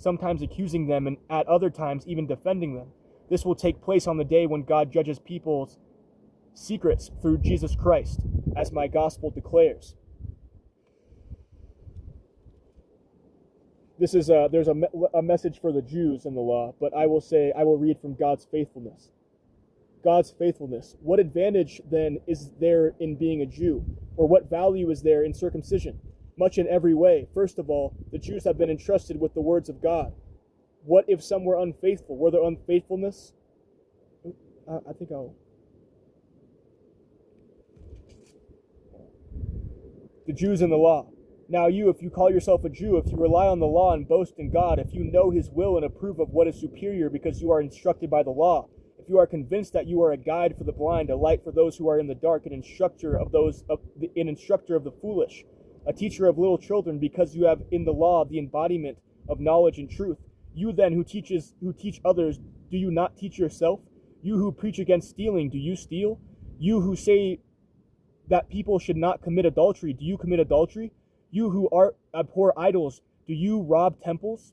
sometimes accusing them and at other times even defending them. This will take place on the day when God judges people's secrets through Jesus Christ, as my gospel declares. This is there's a message for the Jews in the law, but I will read from God's faithfulness. God's faithfulness. What advantage then is there in being a Jew? Or what value is there in circumcision? Much in every way. First of all, the Jews have been entrusted with the words of God. What if some were unfaithful? Were there unfaithfulness? The Jews and the law. Now you, if you call yourself a Jew, if you rely on the law and boast in God, if you know his will and approve of what is superior because you are instructed by the law, if you are convinced that you are a guide for the blind, a light for those who are in the dark, an instructor of the foolish, a teacher of little children, because you have in the law the embodiment of knowledge and truth. You then who teach others, do you not teach yourself? You who preach against stealing, do you steal? You who say that people should not commit adultery, do you commit adultery? You who abhor idols, do you rob temples?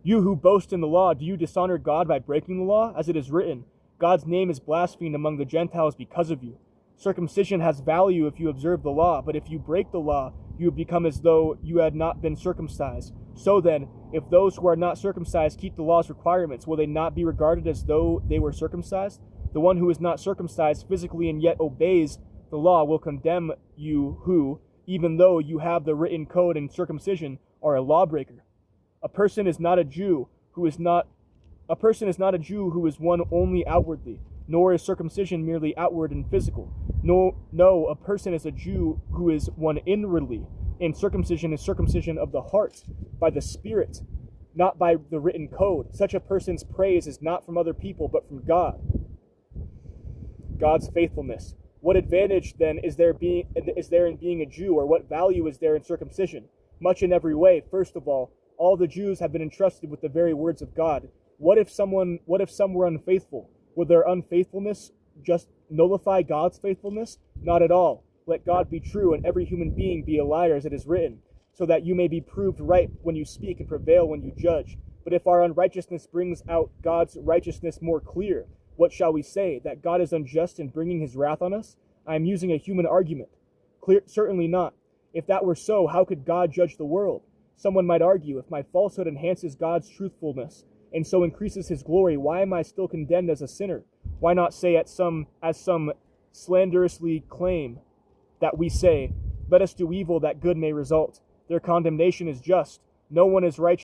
You who boast in the law, do you dishonor God by breaking the law? As it is written, God's name is blasphemed among the Gentiles because of you. Circumcision has value if you observe the law, but if you break the law, you have become as though you had not been circumcised. So then, if those who are not circumcised keep the law's requirements, will they not be regarded as though they were circumcised? The one who is not circumcised physically and yet obeys the law will condemn you who, even though you have the written code and circumcision, are a lawbreaker. A person is not a Jew who is one only outwardly, nor is circumcision merely outward and physical. No, a person is a Jew who is one inwardly, and circumcision is circumcision of the heart, by the Spirit, not by the written code. Such a person's praise is not from other people, but from God. God's faithfulness. What advantage, then, is there in being a Jew, or what value is there in circumcision? Much in every way. First of all the Jews have been entrusted with the very words of God. What if some were unfaithful? Would their unfaithfulness just nullify God's faithfulness? Not at all. Let God be true, and every human being be a liar, as it is written, so that you may be proved right when you speak and prevail when you judge. But if our unrighteousness brings out God's righteousness more clear, what shall we say? That God is unjust in bringing his wrath on us? I am using a human argument. Certainly not. If that were so, how could God judge the world? Someone might argue, if my falsehood enhances God's truthfulness, and so increases his glory, why am I still condemned as a sinner? Why not say as some slanderously claim that we say, let us do evil that good may result? Their condemnation is just. No one is righteous.